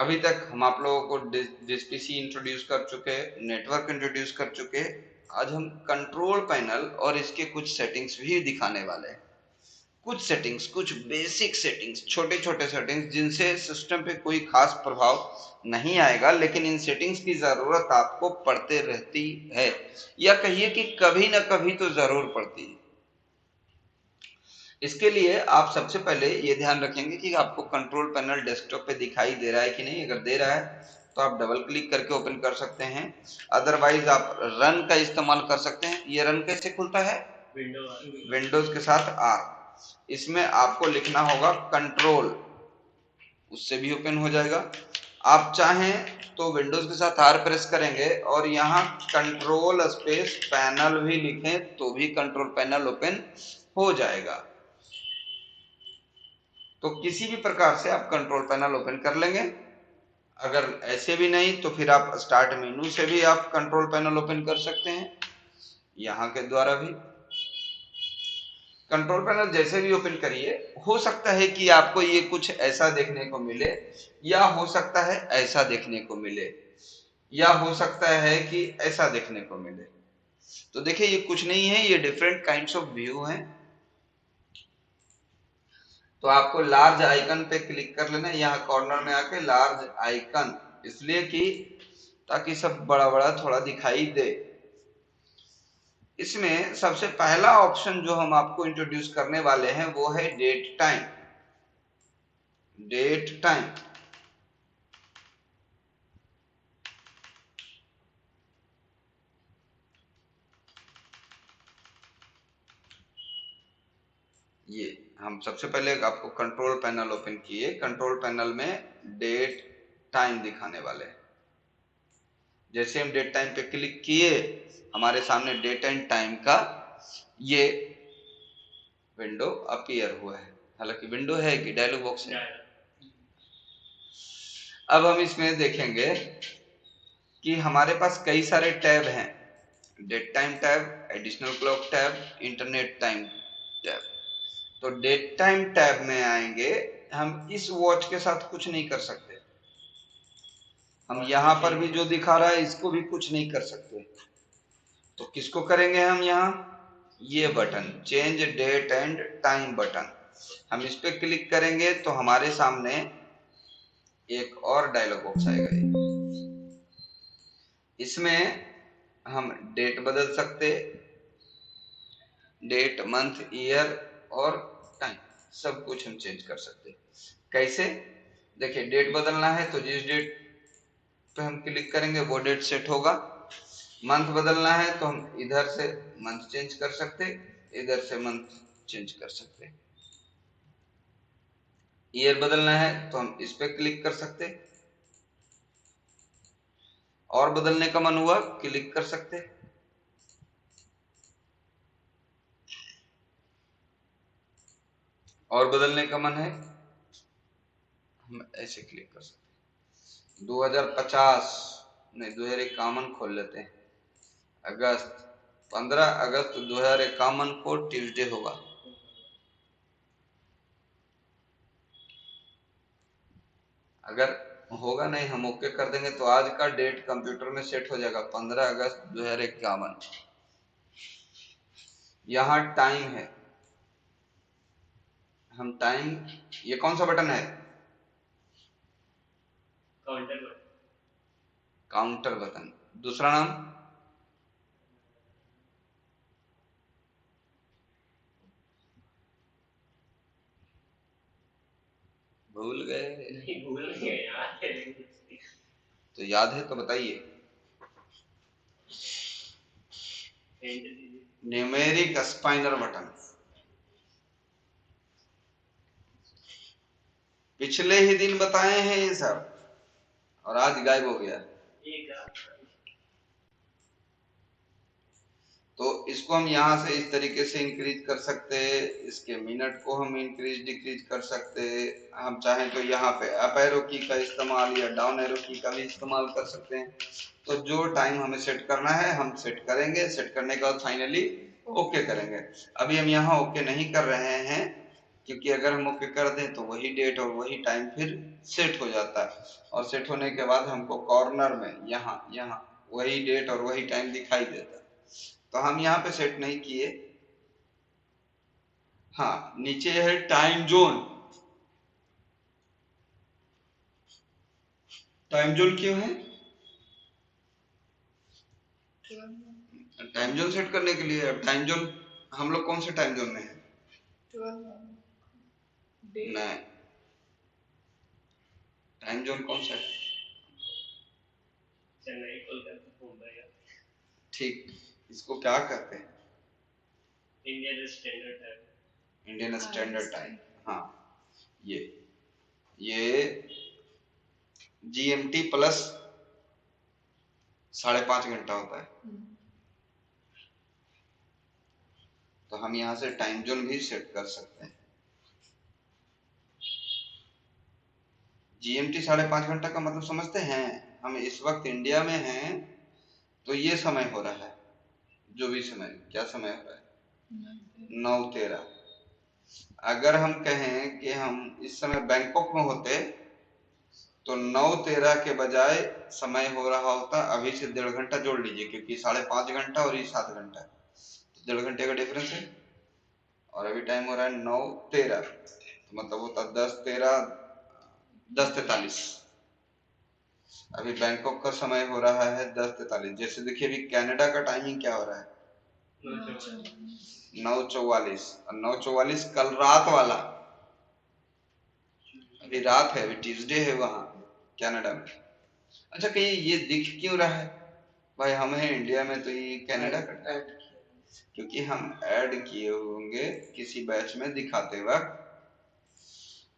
अभी तक हम आप लोगों को डिस्पीसी इंट्रोड्यूस कर चुके, नेटवर्क इंट्रोड्यूस कर चुके। आज हम कंट्रोल पैनल और इसके कुछ सेटिंग्स भी दिखाने वाले हैं। कुछ सेटिंग्स, कुछ बेसिक सेटिंग्स, छोटे छोटे सेटिंग्स जिनसे सिस्टम पे कोई खास प्रभाव नहीं आएगा, लेकिन इन सेटिंग्स की जरूरत आपको पड़ते रहती है, या कहिए कि कभी ना कभी तो जरूर पड़ती है। इसके लिए आप सबसे पहले ये ध्यान रखेंगे कि आपको कंट्रोल पैनल डेस्कटॉप पे दिखाई दे रहा है कि नहीं। अगर दे रहा है तो आप डबल क्लिक करके ओपन कर सकते हैं, अदरवाइज आप रन का इस्तेमाल कर सकते हैं। ये रन कैसे खुलता है? विंडोज के साथ आर। इसमें आपको लिखना होगा कंट्रोल, उससे भी ओपन हो जाएगा। आप चाहें तो विंडोज के साथ आर प्रेस करेंगे और यहाँ कंट्रोल स्पेस पैनल भी लिखें तो भी कंट्रोल पैनल ओपन हो जाएगा। तो किसी भी प्रकार से आप कंट्रोल पैनल ओपन कर लेंगे। अगर ऐसे भी नहीं तो फिर आप स्टार्ट मेनू से भी आप कंट्रोल पैनल ओपन कर सकते हैं, यहाँ के द्वारा भी। कंट्रोल पैनल जैसे भी ओपन करिए, हो सकता है कि आपको ये कुछ ऐसा देखने को मिले, या हो सकता है ऐसा देखने को मिले, या हो सकता है कि ऐसा देखने को मिले। तो देखिए ये कुछ नहीं है, ये डिफरेंट काइंड्स ऑफ व्यू हैं। तो आपको लार्ज आइकन पे क्लिक कर लेना है, यहाँ कॉर्नर में आके लार्ज आइकन, इसलिए कि ताकि सब बड़ा बड़ा थोड़ा दिखाई दे। इसमें सबसे पहला ऑप्शन जो हम आपको इंट्रोड्यूस करने वाले हैं वो है डेट टाइम। डेट टाइम ये हम सबसे पहले आपको कंट्रोल पैनल ओपन किए, कंट्रोल पैनल में डेट टाइम दिखाने वाले हैं। जैसे हम डेट टाइम पे क्लिक किए, हमारे सामने डेट एंड टाइम का ये विंडो अपीयर हुआ है। हालांकि विंडो है कि डायलॉग बॉक्स है। अब हम इसमें देखेंगे कि हमारे पास कई सारे टैब हैं। Date time tab, additional clock tab, internet time tab. तो डेट टाइम टैब में आएंगे, हम इस वॉच के साथ कुछ नहीं कर सकते। हम यहाँ पर भी जो दिखा रहा है इसको भी कुछ नहीं कर सकते। तो किसको करेंगे हम? यहाँ ये button change date and time button, हम इस पे क्लिक करेंगे तो हमारे सामने एक और डायलॉग बॉक्स आएगा। इसमें हम डेट बदल सकते, डेट, मंथ, ईयर और टाइम, सब कुछ हम चेंज कर सकते। कैसे? देखिए डेट बदलना है तो जिस डेट पे हम क्लिक करेंगे वो डेट सेट होगा। मंथ बदलना है तो हम इधर से मंथ चेंज कर सकते, इधर से मंथ चेंज कर सकते। ईयर बदलना है तो हम इस पे क्लिक कर सकते, और बदलने का मन हुआ क्लिक कर सकते। और बदलने का मन है हम ऐसे क्लिक कर सकते। 2050 नहीं, 2051 खोल लेते हैं। अगस्त, 15 अगस्त 2051 को ट्यूसडे होगा। अगर होगा नहीं, हम ओके कर देंगे तो आज का डेट कंप्यूटर में सेट हो जाएगा 15 अगस्त 2051। यहाँ टाइम है, हम टाइम, ये कौन सा बटन है? Counter button. Counter button. दूसरा नाम भूल गए? नहीं भूल गए, याद है। तो याद है तो बताइए। Numeric spinner button. पिछले ही दिन बताए हैं ये सब और आज गायब हो गया। तो इसको हम यहाँ से इस तरीके से इंक्रीज कर सकते हैं, इसके मिनट को हम इंक्रीज डिक्रीज कर सकते हैं। हम चाहें तो यहाँ पे अप एरो की का इस्तेमाल या डाउन एरो की का भी इस्तेमाल कर सकते हैं। तो जो टाइम हमें सेट करना है हम सेट करेंगे, सेट करने के बाद फाइनली ओके करेंगे। अभी हम यहाँ ओके नहीं कर रहे हैं, क्योंकि अगर हम ओके कर दें तो वही डेट और वही टाइम फिर सेट हो जाता है, और सेट होने के बाद हमको कॉर्नर में यहाँ यहाँ वही डेट और वही टाइम दिखाई देता है। तो हम यहाँ पे सेट नहीं किए। हाँ, नीचे है टाइम जोन। टाइम जोन क्यों है? टाइम जोन सेट करने के लिए। अब टाइम जोन हम लोग कौन से टाइम जोन में है? नहीं, टाइम जोन कौन सा है? चेन्नई, कोलकाता, मुंबई। ठीक, इसको क्या कहते हैं? Indian standard time. Indian standard time, हाँ। ये जीएमटी प्लस 5.5 घंटा होता है। तो हम यहाँ से टाइम जोन भी सेट कर सकते हैं। जीएमटी 5.5 घंटा का मतलब समझते हैं? हम इस वक्त इंडिया में हैं, तो ये समय हो रहा है, जो भी समय, क्या समय हो रहा है? 9:13। अगर हम कहें कि हम इस समय बैंकॉक में होते तो 9:13 के बजाय समय हो रहा होता, अभी से 1.5 घंटा जोड़ लीजिए, क्योंकि 5.5 घंटा और ये 7 घंटा, तो 1.5 घंटे का डिफरेंस है। और अभी टाइम हो रहा है 9:13, तो मतलब होता 10:43। अभी बैंकॉक का समय हो रहा है 10:43। जैसे देखिए अभी कनाडा का टाइमिंग क्या हो रहा है? 9:44। और 9:44 कल रात वाला, अभी रात है, अभी ट्यूसडे है वहां कनाडा में। अच्छा, कहीं ये दिख क्यों रहा है? भाई हम हैं इंडिया में, तो ये कनाडा का ऐड, क्योंकि हम ऐड किए होंगे किसी बैच में दिखाते वक्त।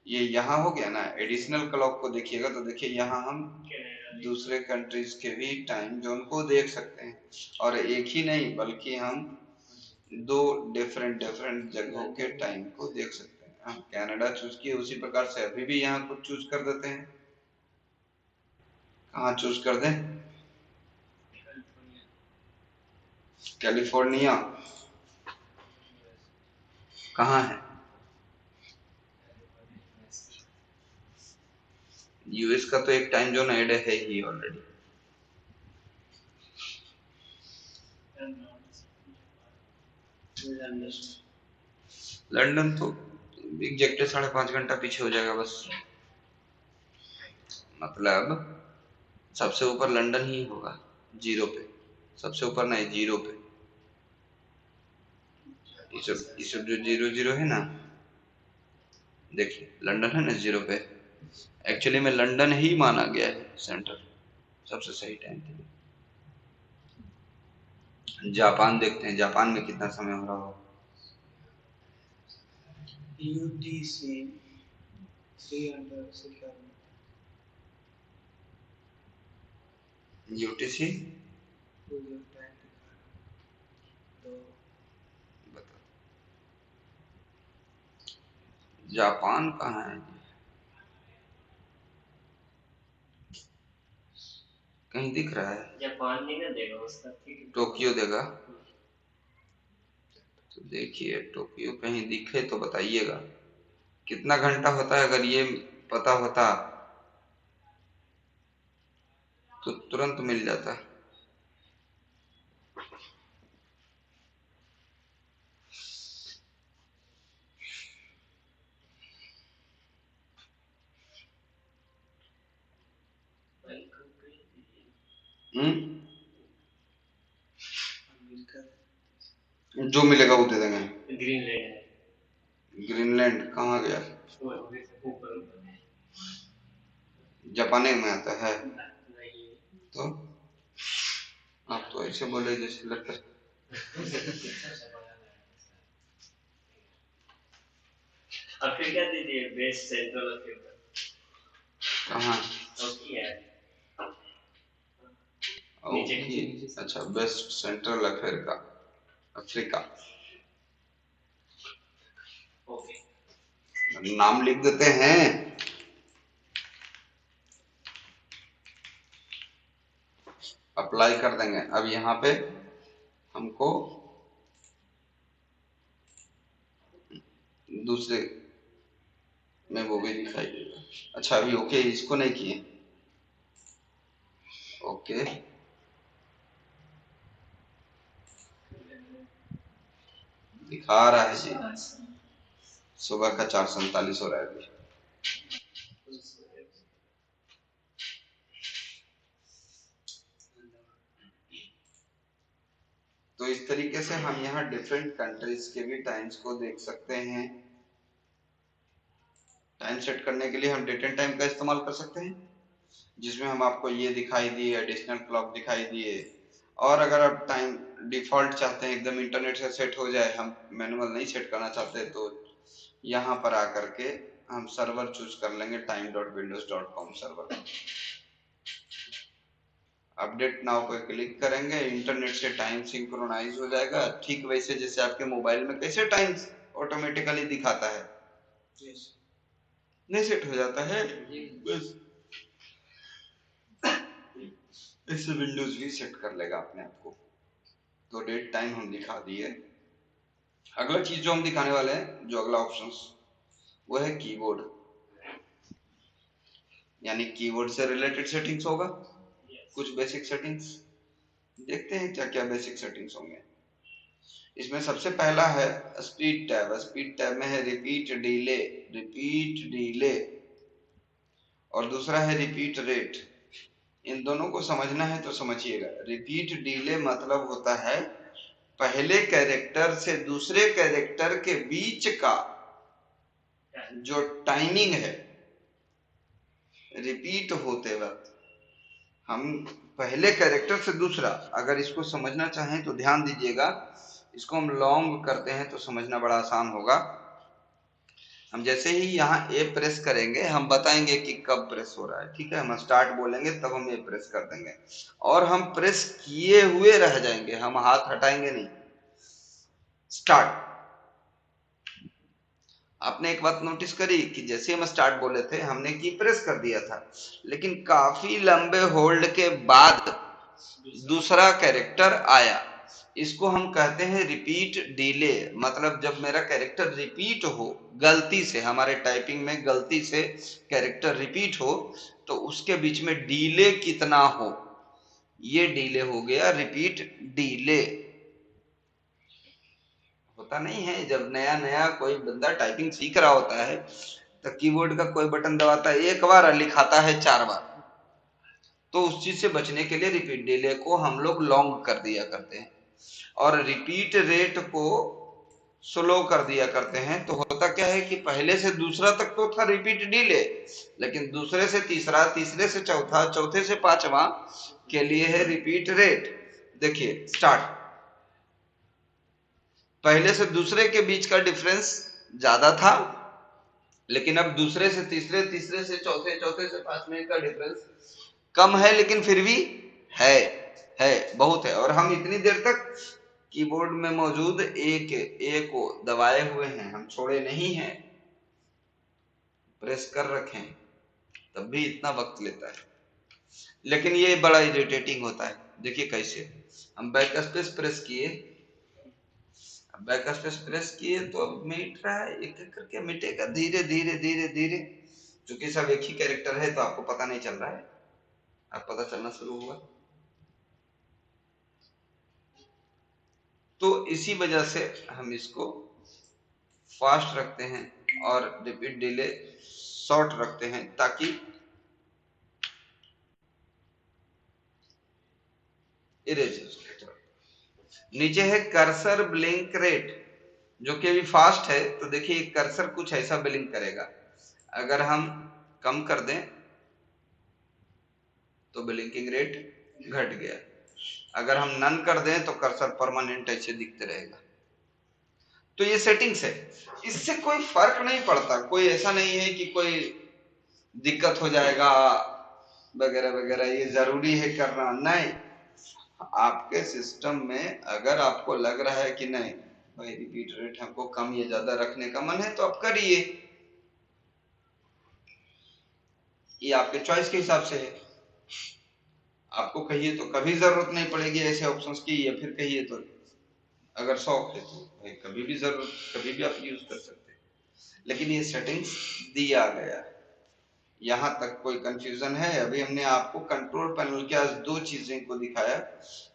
ये यहाँ हो गया ना, एडिशनल क्लॉक को देखिएगा तो देखिए यहाँ हम दूसरे कंट्रीज के भी टाइम जोन को देख सकते हैं, और एक ही नहीं बल्कि हम 2 डिफरेंट जगहों के टाइम को देख सकते हैं। हम कनाडा चूज किए, उसी प्रकार से अभी भी यहाँ कुछ चूज कर देते हैं। कहाँ चूज कर दें? कैलिफोर्निया कहाँ है? यूएस का तो एक टाइम जोन ऐड है ही ऑलरेडी। लंदन तो एग्जैक्ट 5.5 घंटा पीछे हो जाएगा बस। मतलब सबसे ऊपर लंदन ही होगा, 0 पे। सबसे ऊपर नहीं, 0 पे। ये सब जो 0 है ना, देखिए लंदन है ना 0 पे। एक्चुअली में लंदन ही माना गया है सेंटर सबसे सही टाइम के लिए। जापान देखते हैं, जापान में कितना समय हो रहा होगा? यूटीसी 300 यूटीसी जापान कहाँ है? कहीं दिख रहा है? जापान नहीं ना देगा उसका, टोक्यो देगा। तो देखिए टोक्यो कहीं दिखे तो बताइएगा, कितना घंटा होता है? अगर ये पता होता तो तुरंत मिल जाता। जो मिलेगा वो दे देंगे। ग्रीनलैंड। ग्रीनलैंड कहाँ गया? जापान में आता है? तो आप तो ऐसे बोले जैसे लगता है। अफ्रीका दीजिए, वेस्ट सेंट्रल अफ्रीका। कहाँ? ओके, अच्छा, west central Africa. Africa, okay, नाम लिख देते हैं। अप्लाई कर देंगे। अब यहाँ पे हमको दूसरे में वो भी दिखाई देगा। अच्छा अभी ओके इसको नहीं किए, ओके दिखा रहा है जी, सुबह का 4:47 हो रहा है अभी। तो इस तरीके से हम यहाँ डिफरेंट कंट्रीज के भी टाइम्स को देख सकते हैं। टाइम सेट करने के लिए हम डेट एंड टाइम का इस्तेमाल कर सकते हैं, जिसमें हम आपको ये दिखाई दिए, एडिशनल क्लॉक दिखाई दिए। और अगर आप टाइम डिफॉल्ट चाहते हैं एकदम इंटरनेट से सेट हो जाए, हम मैनुअल नहीं सेट करना चाहते, तो यहाँ पर आकर के हम सर्वर चूज कर लेंगे, time.windows.com सर्वर। अपडेट नाउ पे क्लिक करेंगे, इंटरनेट से टाइम सिंक्रोनाइज हो जाएगा, ठीक वैसे जैसे आपके मोबाइल में कैसे टाइम ऑटोमेटिकली दिखाता है, नहीं सेट हो जाता है बस, इससे विंडोज भी सेट कर लेगा अपने आप को। तो डेट टाइम हम दिखा दिए। अगला चीज जो हम दिखाने वाले हैं, जो अगला ऑप्शन, वो है कीबोर्ड। यानी कीबोर्ड से रिलेटेड सेटिंग्स होगा, कुछ बेसिक सेटिंग्स देखते हैं क्या क्या बेसिक सेटिंग्स होंगे। इसमें सबसे पहला है स्पीड टैब। स्पीड टैब में है रिपीट डिले, रिपीट डिले, और दूसरा है रिपीट रेट। इन दोनों को समझना है तो समझिएगा। रिपीट डिले मतलब होता है पहले कैरेक्टर से दूसरे कैरेक्टर के बीच का जो टाइमिंग है रिपीट होते वक्त, हम पहले कैरेक्टर से दूसरा, अगर इसको समझना चाहें तो ध्यान दीजिएगा, इसको हम लॉन्ग करते हैं तो समझना बड़ा आसान होगा। हम जैसे ही यहाँ ए प्रेस करेंगे, हम बताएंगे कि कब प्रेस हो रहा है, ठीक है, हम स्टार्ट बोलेंगे तब हम ए प्रेस कर देंगे, और हम प्रेस किए हुए रह जाएंगे, हम हाथ हटाएंगे नहीं। स्टार्ट। आपने एक बात नोटिस करी कि जैसे हम स्टार्ट बोले थे हमने की प्रेस कर दिया था, लेकिन काफी लंबे होल्ड के बाद दूसरा कैरेक्टर आया, इसको हम कहते हैं रिपीट डिले। मतलब जब मेरा कैरेक्टर रिपीट हो, गलती से हमारे टाइपिंग में गलती से कैरेक्टर रिपीट हो, तो उसके बीच में डिले कितना हो, ये डिले हो गया रिपीट डिले। होता नहीं है जब नया नया कोई बंदा टाइपिंग सीख रहा होता है तो कीबोर्ड का कोई बटन दबाता है, एक बार लिखाता है 4 बार, तो उस चीज से बचने के लिए रिपीट डिले को हम लोग लॉन्ग कर दिया करते हैं, और रिपीट रेट को स्लो कर दिया करते हैं। तो होता क्या है कि पहले से दूसरा तक तो था रिपीट डिले, लेकिन दूसरे से तीसरा, तीसरे से चौथा, चौथे से पांचवा के लिए है रिपीट रेट। देखिए स्टार्ट, पहले से दूसरे के बीच का डिफरेंस ज्यादा था, लेकिन अब दूसरे से तीसरे, तीसरे से चौथे, चौथे से पांचवें का डिफरेंस कम है, लेकिन फिर भी है है बहुत है। और हम इतनी देर तक कीबोर्ड में मौजूद ए को दबाए हुए हैं, हम छोड़े नहीं हैं, प्रेस कर रखे हैं, तब भी इतना वक्त लेता है। लेकिन ये बड़ा इरिटेटिंग होता है। देखिए कैसे, हम बैक स्पेस प्रेस किए, बैक स्पेस प्रेस किए तो अब मिट रहा है, एक एक करके मिटेगा धीरे धीरे धीरे धीरे। चूंकि सब एक ही कैरेक्टर है तो आपको पता नहीं चल रहा है, अब पता चलना शुरू हुआ। तो इसी वजह से हम इसको फास्ट रखते हैं और रिपीट डिले शॉर्ट रखते हैं, ताकि इरेज। नीचे है कर्सर ब्लिंक रेट, जो कि अभी फास्ट है, तो देखिए कर्सर कुछ ऐसा ब्लिंक करेगा। अगर हम कम कर दें तो ब्लिंकिंग रेट घट गया, अगर हम नन कर दें तो कर्सर परमानेंट ऐसे दिखते रहेगा। तो ये सेटिंग्स है, इससे कोई फर्क नहीं पड़ता, कोई ऐसा नहीं है कि कोई दिक्कत हो जाएगा वगैरह वगैरह, ये जरूरी है करना नहीं। आपके सिस्टम में अगर आपको लग रहा है कि नहीं भाई रिपीट रेट हमको कम या ज्यादा रखने का मन है, तो आप करिए, ये आपके चॉइस के हिसाब से है। आपको कहिए तो कभी जरूरत नहीं पड़ेगी ऐसे ऑप्शंस की, या फिर कहिए तो अगर शौक है तो भाई कभी भी जरूरत, कभी भी आप यूज कर सकते हैं। लेकिन ये सेटिंग्स दिया गया है। यहाँ तक कोई कंफ्यूजन है? अभी हमने आपको कंट्रोल पैनल के आज दो चीजें को दिखाया,